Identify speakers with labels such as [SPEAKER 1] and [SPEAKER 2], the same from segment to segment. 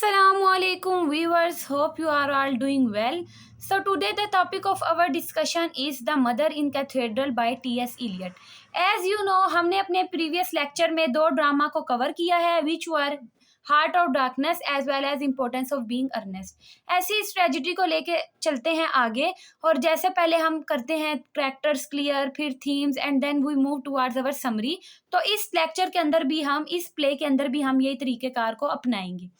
[SPEAKER 1] Assalamualaikum viewers, hope you are all doing well. So today the topic of our discussion is The Mother in Cathedral by T.S. Eliot. As you know, हमने अपने previous lecture में दो drama को cover किया है which were heart of darkness as well as importance of being earnest. ऐसी इस tragedy को लेके चलते हैं आगे, और जैसे पहले हम करते हैं कैरेक्टर्स क्लियर, फिर themes and then we move towards our summary. तो इस लेक्चर के अंदर भी हम, इस प्ले के अंदर भी हम यही तरीकेकार को अपनाएंगे।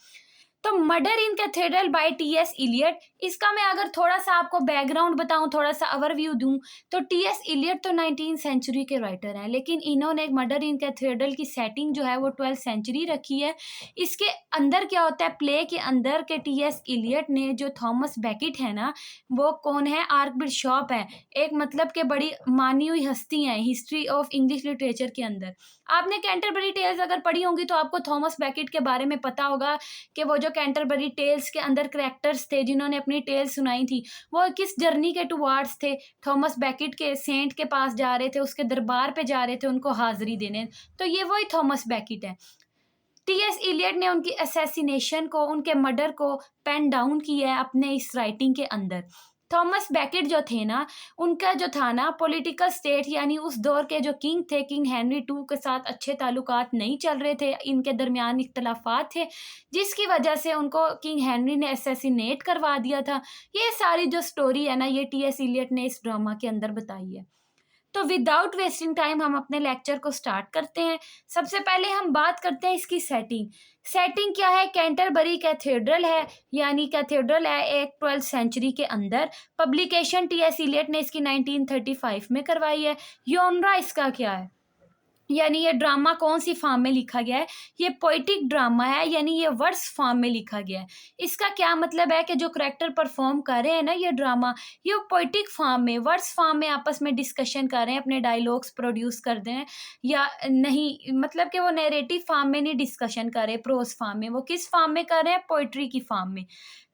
[SPEAKER 1] तो मर्डर इन कैथेड्रल बाय टी.एस. इलियट, इसका मैं अगर थोड़ा सा आपको बैकग्राउंड बताऊं, थोड़ा सा ओवरव्यू दूं, तो टी.एस. इलियट तो 19th सेंचुरी के राइटर हैं, लेकिन इन्होंने मर्डर इन कैथेड्रल की सेटिंग जो है वो 12th सेंचुरी रखी है। इसके अंदर क्या होता है, प्ले के अंदर के टी.एस. इलियट ने, जो थॉमस बेकेट है ना, वो कौन है, आर्क बिशॉप है, एक मतलब के बड़ी मानी हुई हस्ती हैं हिस्ट्री ऑफ इंग्लिश लिटरेचर के अंदर। आपने कैंटरबरी टेल्स अगर पढ़ी होंगी तो आपको थॉमस बेकेट के बारे में पता होगा कि वो जो कैंटरबरी टेल्स के अंदर कैरेक्टर्स थे जिन्होंने अपनी टेल्स सुनाई थी, वो किस जर्नी के टुवार्ड्स थे। थॉमस बेकेट के सेंट के पास जा रहे थे, उसके दरबार पे जा रहे थे उनको हाजिरी देने। तो ये वही थॉमस बेकेट है। टी.एस. इलियट ने उनकी असैसिनेशन को, उनके मर्डर को पेन डाउन किया है अपने इस राइटिंग के अंदर। थॉमस बेकेट जो थे ना, उनका जो था ना पॉलिटिकल स्टेट, यानी उस दौर के जो किंग थे, किंग हेनरी टू के साथ अच्छे ताल्लुकात नहीं चल रहे थे, इनके दरमियान इख्तलाफात थे, जिसकी वजह से उनको किंग हेनरी ने असैसिनेट करवा दिया था। ये सारी जो स्टोरी है ना, ये टी.एस. इलियट ने इस ड्रामा के अंदर बताई है। तो विदाउट वेस्टिंग टाइम हम अपने लेक्चर को स्टार्ट करते हैं। सबसे पहले हम बात करते हैं इसकी सेटिंग क्या है। कैंटरबरी कैथेड्रल है, यानी कैथेड्रल है एक 12th सेंचुरी के अंदर। Publication T.S.. इलियट ने इसकी 1935 में करवाई है। योनरा इसका क्या है, यानी ये ड्रामा कौन सी फॉर्म में लिखा गया है, ये पोइटिक ड्रामा है, यानी ये वर्ड्स फॉर्म में लिखा गया है। इसका क्या मतलब है कि जो करेक्टर परफॉर्म कर रहे हैं ना ये ड्रामा, ये पोइटिक फॉर्म में, वर्ड्स फॉर्म में आपस में डिस्कशन कर रहे हैं, अपने डायलॉग्स प्रोड्यूस कर रहे हैं, या नहीं मतलब कि वो नैरेटिव फॉर्म में नहीं डिस्कशन कर रहे, प्रोज फॉर्म में। वो किस फॉर्म में कर रहे हैं, पोइट्री की फॉर्म में।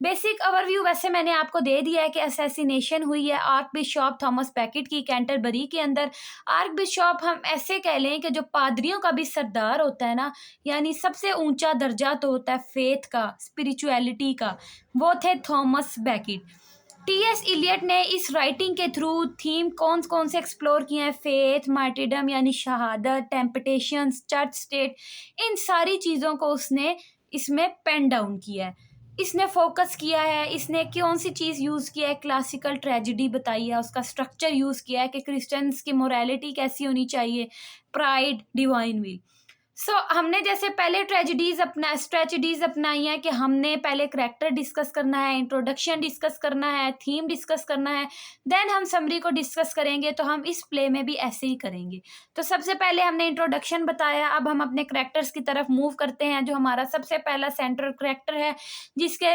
[SPEAKER 1] बेसिक ओवरव्यू वैसे मैंने आपको दे दिया है कि असैसिनेशन हुई है आर्क बिशॉप थॉमस बेकेट की कैंटरबरी के अंदर। आर्क बिशॉप हम ऐसे कह लें कि जो पादरियों का भी सरदार होता है ना, यानी सबसे ऊंचा दर्जा तो होता है फेथ का, स्पिरिचुअलिटी का, वो थे थॉमस बेकेट। टी.एस. इलियट ने इस राइटिंग के थ्रू थीम कौन कौन से एक्सप्लोर किए हैं, फेथ, मार्टिडम यानी शहादत, टेम्पटेशंस, चर्च स्टेट, इन सारी चीज़ों को उसने इसमें पेन डाउन किया है। इसने फोकस किया है, इसने कौन सी चीज़ यूज़ किया है, क्लासिकल ट्रेजिडी बताई है, उसका स्ट्रक्चर यूज़ किया है कि क्रिश्चियंस की मोरालिटी कैसी होनी चाहिए, प्राइड, डिवाइन विल। सो हमने जैसे पहले स्ट्रेटजीज अपनाई है कि हमने पहले करैक्टर डिस्कस करना है, इंट्रोडक्शन डिस्कस करना है, थीम डिस्कस करना है, देन हम समरी को डिस्कस करेंगे। तो हम इस प्ले में भी ऐसे ही करेंगे। तो सबसे पहले हमने इंट्रोडक्शन बताया, अब हम अपने करैक्टर्स की तरफ मूव करते हैं। जो हमारा सबसे पहला सेंट्रल करैक्टर है जिसके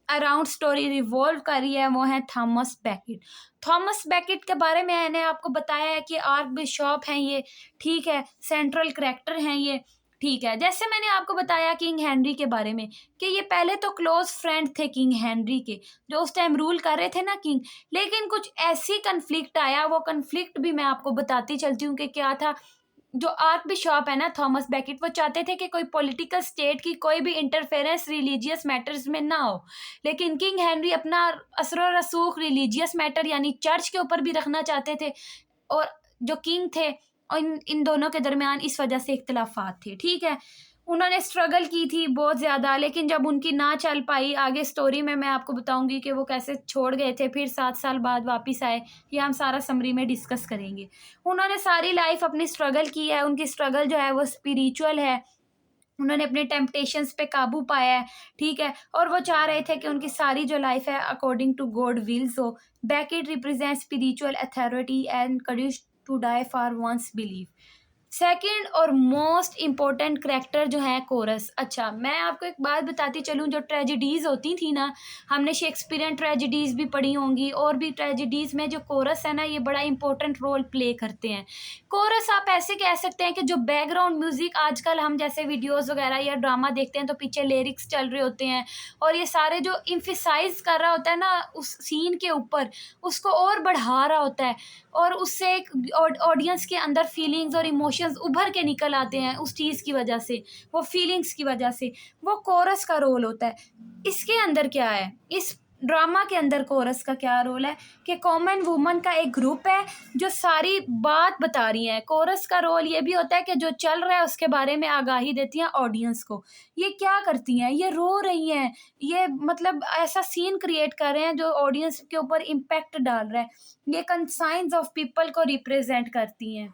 [SPEAKER 1] अराउंड स्टोरी रिवॉल्व कर रही है, वो है थॉमस बेकेट। थॉमस बेकेट के बारे में मैंने आपको बताया है कि आर्क बिशॉप हैं ये, ठीक है, सेंट्रल करैक्टर हैं ये, ठीक है। जैसे मैंने आपको बताया किंग हेनरी के बारे में कि ये पहले तो क्लोज फ्रेंड थे किंग हेनरी के, जो उस टाइम रूल कर रहे थे ना किंग, लेकिन कुछ ऐसी कन्फ्लिक्ट आया, वो कन्फ्लिक्ट भी मैं आपको बताती चलती हूँ कि क्या था। जो आर्क बिशॉप है ना थॉमस बेकेट, वो चाहते थे कि कोई पॉलिटिकल स्टेट की कोई भी इंटरफेरेंस रिलीजियस मैटर्स में ना हो, लेकिन किंग हेनरी अपना असर रसूख रिलीजियस मैटर यानी चर्च के ऊपर भी रखना चाहते थे, और जो किंग थे इन दोनों के दरमियान इस वजह से इख्तलाफात थे, ठीक है। उन्होंने स्ट्रगल की थी बहुत ज़्यादा, लेकिन जब उनकी ना चल पाई, आगे स्टोरी में मैं आपको बताऊंगी कि वो कैसे छोड़ गए थे, फिर 7 साल बाद वापस आए, ये हम सारा समरी में डिस्कस करेंगे। उन्होंने सारी लाइफ अपनी स्ट्रगल की है, उनकी स्ट्रगल जो है वो स्पिरिचुअल है, उन्होंने अपने टेम्पटेशंस पे काबू पाया है, ठीक है, और वो चाह रहे थे कि उनकी सारी जो लाइफ है अकॉर्डिंग टू गॉड विल्स हो। Becket represent spiritual authority and courage to die for once believe. Second और मोस्ट इम्पोर्टेंट करेक्टर जो है कोरस। अच्छा, मैं आपको एक बात बताती चलूँ, जो ट्रेजिडीज़ होती थी ना, हमने शेक्सपियरियन ट्रेजिडीज़ भी पढ़ी होंगी, और भी ट्रेजिडीज़ में जो कोरस है ना, ये बड़ा इंपॉर्टेंट रोल प्ले करते हैं। कोरस आप ऐसे कह सकते हैं कि जो बैकग्राउंड म्यूज़िक, आजकल हम जैसे वीडियोज़ वगैरह या ड्रामा देखते हैं तो पीछे लिरिक्स चल रहे होते हैं, और ये सारे जो इम्फिसाइज कर रहा होता है ना उस सीन के ऊपर, उसको और बढ़ा रहा होता है, और उससे एक ऑडियंस के अंदर फीलिंग्स और इमोशन इमोशंस उभर के निकल आते हैं उस चीज़ की वजह से, वो फीलिंग्स की वजह से, वो कोरस का रोल होता है। इसके अंदर क्या है, इस ड्रामा के अंदर कोरस का क्या रोल है कि कॉमन वुमन का एक ग्रुप है जो सारी बात बता रही है। कोरस का रोल ये भी होता है कि जो चल रहा है उसके बारे में आगाही देती हैं ऑडियंस को। ये क्या करती हैं, ये रो रही हैं, ये मतलब ऐसा सीन क्रिएट कर रहे हैं जो ऑडियंस के ऊपर इम्पैक्ट डाल रहा है। ये कंसाइंस ऑफ पीपल को रिप्रेजेंट करती हैं,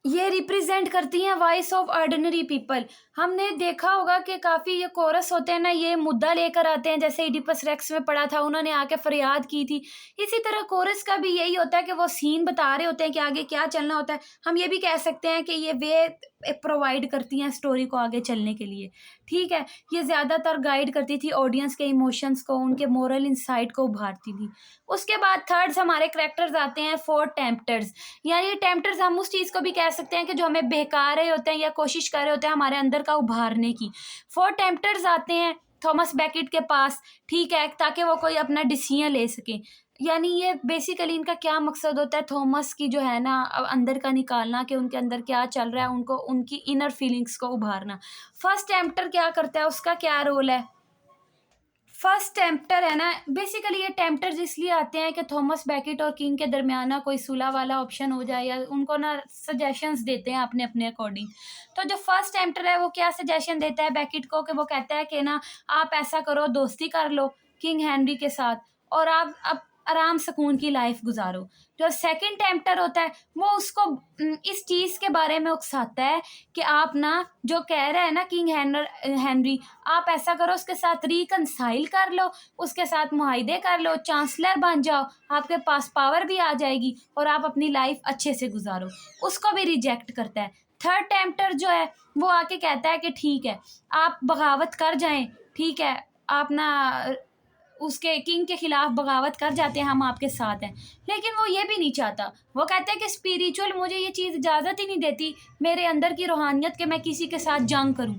[SPEAKER 1] ये रिप्रेजेंट करती हैं वॉइस ऑफ ऑर्डिनरी पीपल। हमने देखा होगा कि काफ़ी ये कोरस होते हैं ना, ये मुद्दा लेकर आते हैं, जैसे इडिपस रेक्स में पढ़ा था, उन्होंने आके फरियाद की थी। इसी तरह कोरस का भी यही होता है कि वो सीन बता रहे होते हैं कि आगे क्या चलना होता है। हम ये भी कह सकते हैं कि ये वे प्रोवाइड करती हैं स्टोरी को आगे चलने के लिए, ठीक है। ये ज़्यादातर गाइड करती थी ऑडियंस के इमोशंस को, उनके मोरल इंसाइट को उभारती थी। उसके बाद थर्ड्स हमारे करेक्टर्स आते हैं, फोर टेम्पटर्स। यानी टेम्पटर्स हम उस चीज़ को भी कह सकते हैं कि जो हमें बहका रहे होते हैं या कोशिश कर रहे होते हैं हमारे अंदर का उभारने की। फोर टेम्पटर्स आते हैं थॉमस बैकेट के पास, ठीक है, ताकि वो कोई अपना डिसीजन ले सके। यानी ये बेसिकली इनका क्या मकसद होता है, थॉमस की जो है ना अंदर का निकालना, कि उनके अंदर क्या चल रहा है, उनको उनकी इनर फीलिंग्स को उभारना। फर्स्ट टेम्पटर क्या करता है, उसका क्या रोल है। फर्स्ट टेम्पटर है ना, बेसिकली ये टेम्पटर्स इसलिए आते हैं कि थॉमस बैकेट और किंग के दरमियान ना कोई सुलह वाला ऑप्शन हो जाए, या उनको ना सजेशंस देते हैं अपने अपने अकॉर्डिंग। तो जो फर्स्ट टेम्पटर है वो क्या सजेशन देता है बैकेट को, कि वो कहता है कि ना आप ऐसा करो, दोस्ती कर लो किंग हेनरी के साथ और आप अब आराम सुकून की लाइफ गुजारो। जो सेकंड टेम्पटर होता है वो उसको इस चीज़ के बारे में उकसाता है कि आप ना जो कह रहे हैं ना किंग हेनरी, आप ऐसा करो, उसके साथ रिकनसाइल कर लो, उसके साथ मुआहदे कर लो, चांसलर बन जाओ, आपके पास पावर भी आ जाएगी और आप अपनी लाइफ अच्छे से गुजारो। उसको भी रिजेक्ट करता है। थर्ड टेम्पटर जो है वो आके कहता है कि ठीक है आप बगावत कर जाएं, ठीक है, आप ना उसके किंग के खिलाफ बगावत कर जाते हैं, हम आपके साथ हैं। लेकिन वो ये भी नहीं चाहता, वो कहता है कि स्पिरिचुअल मुझे ये चीज़ इजाज़त ही नहीं देती, मेरे अंदर की रूहानियत के मैं किसी के साथ जंग करूं।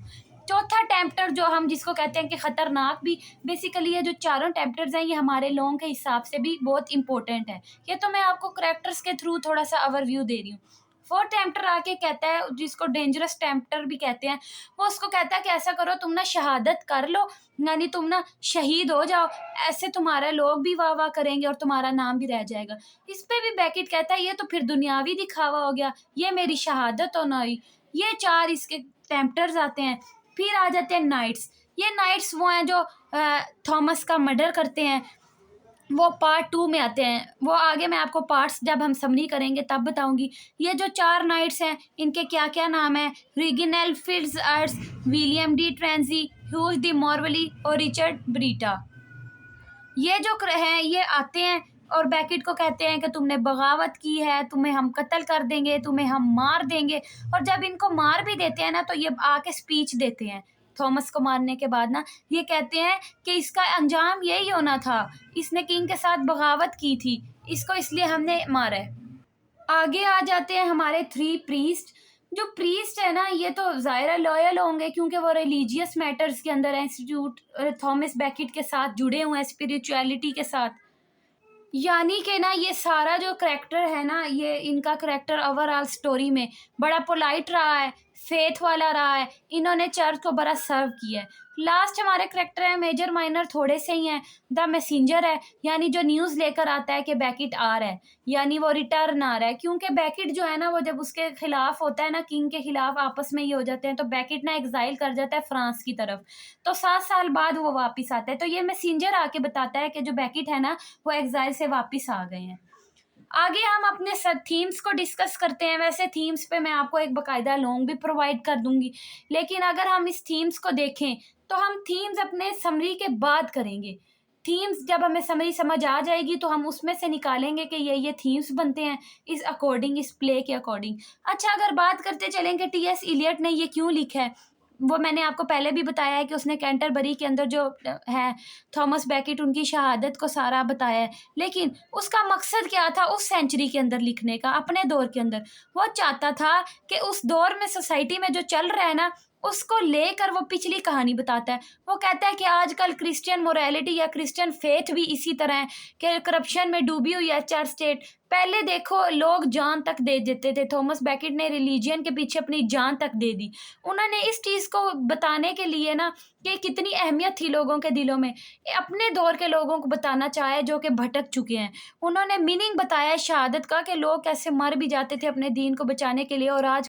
[SPEAKER 1] चौथा टेम्पटर जो हम जिसको कहते हैं कि ख़तरनाक भी, बेसिकली ये जो चारों टेम्पटर्स हैं ये हमारे लोगों के हिसाब से भी बहुत इंपॉर्टेंट है। ये तो मैं आपको करेक्टर्स के थ्रू थोड़ा सा ओवरव्यू दे रही हूँ। फोर्थ टेम्पटर आके कहता है, जिसको डेंजरस टेम्पटर भी कहते हैं, वो उसको कहता है कि ऐसा करो तुम ना शहादत कर लो, यानी तुम ना शहीद हो जाओ, ऐसे तुम्हारे लोग भी वाह वाह करेंगे और तुम्हारा नाम भी रह जाएगा। इस पे भी बैकेट कहता है ये तो फिर दुनियावी दिखावा हो गया, ये मेरी शहादत तो ना हुई। ये चार इसके टेम्पटर्स आते हैं। फिर आ जाते हैं नाइट्स। ये नाइट्स वो हैं जो थॉमस का मर्डर करते हैं, वो पार्ट 2 में आते हैं। वो आगे मैं आपको पार्ट्स जब हम समरी करेंगे तब बताऊंगी। ये जो चार नाइट्स हैं इनके क्या क्या नाम है, रिगिनेल फिट्जअर्ट्स, विलियम डी ट्रेंजी, ह्यूज डी मॉर्वली और रिचर्ड ब्रीटा। ये जो हैं ये आते हैं और बैकेट को कहते हैं कि तुमने बगावत की है, तुम्हें हम कत्ल कर देंगे, तुम्हें हम मार देंगे। और जब इनको मार भी देते हैं ना तो ये आके स्पीच देते हैं थॉमस को मारने के बाद ना, ये कहते हैं कि इसका अंजाम यही होना था, इसने किंग के साथ बगावत की थी, इसको इसलिए हमने मारा है। आगे आ जाते हैं हमारे थ्री प्रीस्ट। जो प्रीस्ट है ना ये तो ज़ाहिर लॉयल होंगे क्योंकि वो रिलीजियस मैटर्स के अंदर इंस्टीट्यूट थॉमस बैकेट के साथ जुड़े हुए हैं, स्पिरिचुअलिटी के साथ। यानी कि ना ये सारा जो करैक्टर है ना, ये इनका करैक्टर ओवरऑल स्टोरी में बड़ा पोलाइट रहा है, फेथ वाला रहा है, इन्होंने चर्च को बड़ा सर्व किया है। लास्ट हमारे करैक्टर है, मेजर माइनर थोड़े से ही हैं। द मैसेंजर है, यानी जो न्यूज़ लेकर आता है कि बैकेट आ रहा है, यानी वो रिटर्न आ रहा है। क्योंकि बैकेट जो है ना वो जब उसके खिलाफ होता है ना, किंग के खिलाफ आपस में ही हो जाते हैं, तो बैकेट ना एग्जाइल कर जाता है फ्रांस की तरफ। तो 7 साल बाद वो वापस आता है। तो ये मैसेंजर आके बताता है कि जो बैकेट है ना वो एग्जाइल से वापस आ गए हैं। आगे हम अपने सब थीम्स को डिस्कस करते हैं। वैसे थीम्स पे मैं आपको एक बाकायदा लॉन्ग भी प्रोवाइड कर दूंगी, लेकिन अगर हम इस थीम्स को देखें तो हम थीम्स अपने समरी के बाद करेंगे। थीम्स जब हमें समरी समझ आ जाएगी तो हम उसमें से निकालेंगे कि ये थीम्स बनते हैं इस अकॉर्डिंग, इस प्ले के अकॉर्डिंग। अच्छा, अगर बात करते चलेंगे टी.एस. इलियट ने ये क्यों लिखा है, वो मैंने आपको पहले भी बताया है कि उसने कैंटरबरी के अंदर जो है थॉमस बैकेट उनकी शहादत को सारा बताया है। लेकिन उसका मकसद क्या था उस सेंचुरी के अंदर लिखने का, अपने दौर के अंदर? वो चाहता था कि उस दौर में सोसाइटी में जो चल रहा है ना उसको लेकर वो पिछली कहानी बताता है। वो कहता है कि आजकल क्रिश्चियन मोरालिटी या क्रिश्चियन फेथ भी इसी तरह है कि करप्शन में डूबी हुई है चर्च स्टेट। पहले देखो लोग जान तक दे देते थे, थॉमस बैकेट ने रिलीजियन के पीछे अपनी जान तक दे दी। उन्होंने इस चीज़ को बताने के लिए ना कि कितनी अहमियत थी लोगों के दिलों में, अपने दौर के लोगों को बताना चाहे जो कि भटक चुके हैं। उन्होंने मीनिंग बताया है शहादत का कि लोग कैसे मर भी जाते थे अपने दीन को बचाने के लिए, और आज